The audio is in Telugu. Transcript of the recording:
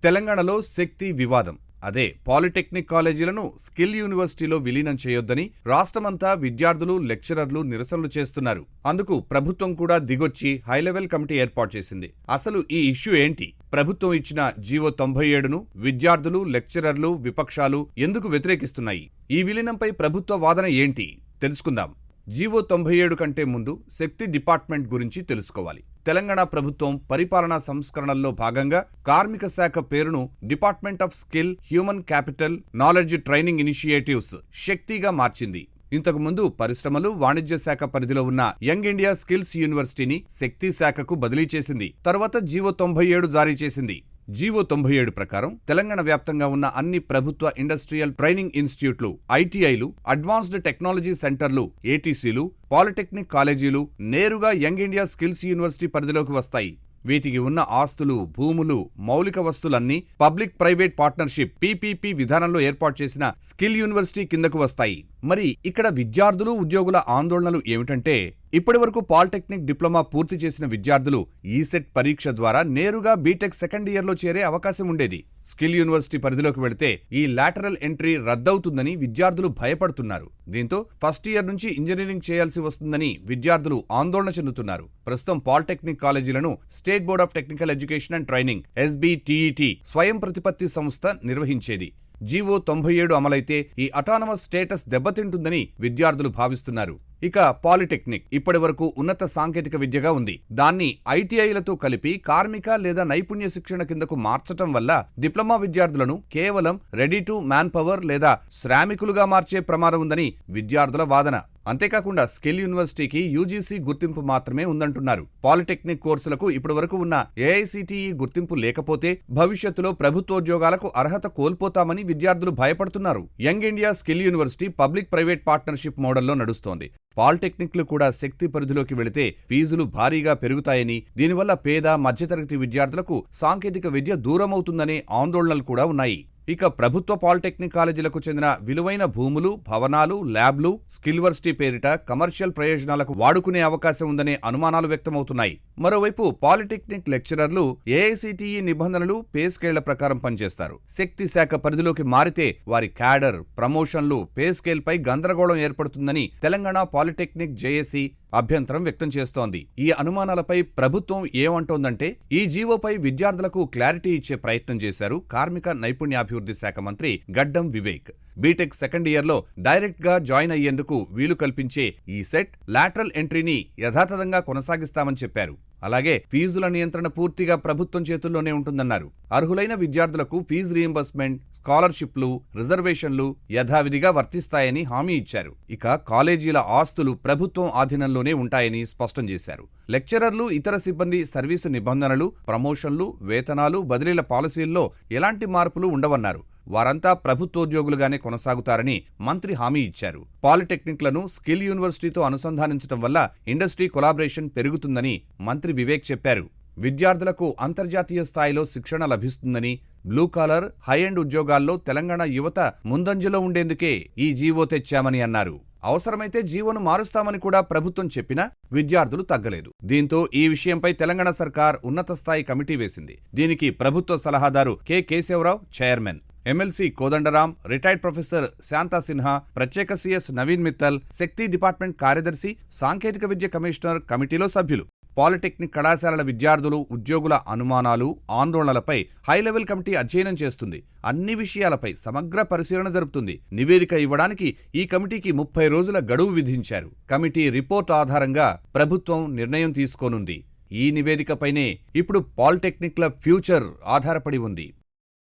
తెలంగాణలో శక్తి వివాదం. అదే పాలిటెక్నిక్ కాలేజీలను స్కిల్ యూనివర్సిటీలో విలీనం చేయొద్దని రాష్ట్రమంతా విద్యార్థులు, లెక్చరర్లు నిరసనలు చేస్తున్నారు. అందుకు ప్రభుత్వం కూడా దిగొచ్చి హైలెవెల్ కమిటీ ఏర్పాటు చేసింది. అసలు ఈ ఇష్యూ ఏంటి? ప్రభుత్వం ఇచ్చిన జీవో 97ను విద్యార్థులు, లెక్చరర్లు, విపక్షాలు ఎందుకు వ్యతిరేకిస్తున్నాయి? ఈ విలీనంపై ప్రభుత్వ వాదన ఏంటి? తెలుసుకుందాం. జీవో 97 కంటే ముందు శక్తి డిపార్ట్మెంట్ గురించి తెలుసుకోవాలి. తెలంగాణ ప్రభుత్వం పరిపాలనా సంస్కరణల్లో భాగంగా కార్మిక శాఖ పేరును department of skill, human capital, knowledge training initiatives శక్తిగా మార్చింది. ఇంతకు ముందు పరిశ్రమలు, వాణిజ్య శాఖ పరిధిలో ఉన్న యంగ్ ఇండియా స్కిల్స్ యూనివర్సిటీని శక్తి శాఖకు బదిలీ చేసింది. తర్వాత జీవో 97 జారీ చేసింది. జీవో 97 ప్రకారం తెలంగాణ వ్యాప్తంగా ఉన్న అన్ని ప్రభుత్వ ఇండస్ట్రియల్ ట్రైనింగ్ ఇన్స్టిట్యూట్లు, ఐటీఐలు, అడ్వాన్స్డ్ టెక్నాలజీ సెంటర్లు, ఏటీసీలు, పాలిటెక్నిక్ కాలేజీలు నేరుగా యంగ్ ఇండియా స్కిల్స్ యూనివర్సిటీ పరిధిలోకి వస్తాయి. వీటికి ఉన్న ఆస్తులు, భూములు, మౌలిక వస్తువులన్నీ పబ్లిక్ ప్రైవేట్ పార్ట్నర్షిప్ పీపీపీ విధానంలో ఏర్పాటు చేసిన స్కిల్ యూనివర్సిటీ కిందకు వస్తాయి. మరి ఇక్కడ విద్యార్థులు, ఉద్యోగుల ఆందోళనలు ఏమిటంటే, ఇప్పటివరకు పాలిటెక్నిక్ డిప్లొమా పూర్తి చేసిన విద్యార్థులు ఈసెట్ పరీక్ష ద్వారా నేరుగా బీటెక్ సెకండ్ ఇయర్లో చేరే అవకాశం ఉండేది. స్కిల్ యూనివర్సిటీ పరిధిలోకి వెళితే ఈ లాటరల్ ఎంట్రీ రద్దవుతుందని విద్యార్థులు భయపడుతున్నారు. దీంతో ఫస్ట్ ఇయర్ నుంచి ఇంజనీరింగ్ చేయాల్సి వస్తుందని విద్యార్థులు ఆందోళన చెందుతున్నారు. ప్రస్తుతం పాలిటెక్నిక్ కాలేజీలను state board of technical education and training (SBTET) స్వయం ప్రతిపత్తి సంస్థ నిర్వహించేది. జీవో 97 అమలైతే ఈ అటానమస్ స్టేటస్ దెబ్బతింటుందని విద్యార్థులు భావిస్తున్నారు. ఇక పాలిటెక్నిక్ ఇప్పటివరకు ఉన్నత సాంకేతిక విద్యగా ఉంది. దాన్ని ఐటీఐలతో కలిపి కార్మిక లేదా నైపుణ్య శిక్షణ కిందకు మార్చటం వల్ల డిప్లొమా విద్యార్థులను కేవలం రెడీ టు మ్యాన్ పవర్ లేదా శ్రామికులుగా మార్చే ప్రమాదం ఉందని విద్యార్థుల వాదన. అంతేకాకుండా స్కిల్ యూనివర్సిటీకి యూజీసీ గుర్తింపు మాత్రమే ఉందంటున్నారు. పాలిటెక్నిక్ కోర్సులకు ఇప్పటివరకు ఉన్న ఏఐసిటిఈ గుర్తింపు లేకపోతే భవిష్యత్తులో ప్రభుత్వోద్యోగాలకు అర్హత కోల్పోతామని విద్యార్థులు భయపడుతున్నారు. Young India skill university public private partnership మోడల్లో నడుస్తోంది. పాలిటెక్నిక్లు కూడా శక్తి పరిధిలోకి వెళితే ఫీజులు భారీగా పెరుగుతాయని, దీనివల్ల పేద, మధ్యతరగతి విద్యార్థులకు సాంకేతిక విద్య దూరమవుతుందనే ఆందోళనలు కూడా ఉన్నాయి. ఇక ప్రభుత్వ పాలిటెక్నిక్ కాలేజీలకు చెందిన విలువైన భూములు, భవనాలు, ల్యాబ్లు స్కిల్వర్సిటీ పేరిట కమర్షియల్ ప్రయోజనాలకు వాడుకునే అవకాశం ఉందనే అనుమానాలు వ్యక్తమవుతున్నాయి. మరోవైపు పాలిటెక్నిక్ లెక్చరర్లు ఏఐసిటిఈ నిబంధనలు, పే స్కేళ్ల ప్రకారం పనిచేస్తారు. శక్తి శాఖ పరిధిలోకి మారితే వారి క్యాడర్, ప్రమోషన్లు, పే స్కేల్పై గందరగోళం ఏర్పడుతుందని తెలంగాణ పాలిటెక్నిక్ జేఏసీ అభ్యంతరం వ్యక్తం చేస్తోంది. ఈ అనుమానాలపై ప్రభుత్వం ఏమంటోందంటే, ఈ జీవోపై విద్యార్థులకు క్లారిటీ ఇచ్చే ప్రయత్నం చేశారు కార్మిక నైపుణ్యాభివృద్ధి శాఖ మంత్రి గడ్డం వివేక్. బీటెక్ సెకండ్ ఇయర్లో డైరెక్ట్ గా జాయిన్ అయ్యేందుకు వీలు కల్పించే ఈ సెట్ లాటరల్ ఎంట్రీని యథాతథంగా కొనసాగిస్తామని చెప్పారు. అలాగే ఫీజుల నియంత్రణ పూర్తిగా ప్రభుత్వం చేతుల్లోనే ఉంటుందన్నారు. అర్హులైన విద్యార్థులకు ఫీజు రీయింబర్స్మెంట్, స్కాలర్షిప్లు, రిజర్వేషన్లు యథావిధిగా వర్తిస్తాయని హామీ ఇచ్చారు. ఇక కాలేజీల ఆస్తులు ప్రభుత్వం ఆధీనంలోనే ఉంటాయని స్పష్టం చేశారు. లెక్చరర్లు, ఇతర సిబ్బంది సర్వీసు నిబంధనలు, ప్రమోషన్లు, వేతనాలు, బదిలీల పాలసీల్లో ఎలాంటి మార్పులు ఉండవన్నారు. వారంతా ప్రభుత్వోద్యోగులుగానే కొనసాగుతారని మంత్రి హామీ ఇచ్చారు. పాలిటెక్నిక్లను స్కిల్ యూనివర్సిటీతో అనుసంధానించడం వల్ల ఇండస్ట్రీ కొలాబరేషన్ పెరుగుతుందని మంత్రి వివేక్ చెప్పారు. విద్యార్థులకు అంతర్జాతీయ స్థాయిలో శిక్షణ లభిస్తుందని, బ్లూ కాలర్, హై ఎండ్ ఉద్యోగాల్లో తెలంగాణ యువత ముందంజలో ఉండేందుకే ఈ జీవో తెచ్చామని అన్నారు. అవసరమైతే జీవోను మారుస్తామని కూడా ప్రభుత్వం చెప్పినా విద్యార్థులు తగ్గలేదు. దీంతో ఈ విషయంపై తెలంగాణ సర్కార్ ఉన్నత స్థాయి కమిటీ వేసింది. దీనికి ప్రభుత్వ సలహాదారు K Keshava Rao chairman, MLC Kodandaram, retired professor Shantha Sinha, ప్రత్యేక సీఎస్ నవీన్ మిత్తల్, శక్తి డిపార్ట్మెంట్ కార్యదర్శి, సాంకేతిక విద్య కమిషనర్ కమిటీలో సభ్యులు. పాలిటెక్నిక్ కళాశాలల విద్యార్థులు, ఉద్యోగుల అనుమానాలు, ఆందోళనలపై హైలెవెల్ కమిటీ అధ్యయనం చేస్తుంది. అన్ని విషయాలపై సమగ్ర పరిశీలన జరుపుతుంది. నివేదిక ఇవ్వడానికి ఈ కమిటీకి 30 రోజుల గడువు విధించారు. కమిటీ రిపోర్ట్ ఆధారంగా ప్రభుత్వం నిర్ణయం తీసుకోనుంది. ఈ నివేదికపైనే ఇప్పుడు పాలిటెక్నిక్ల ఫ్యూచర్ ఆధారపడి ఉంది.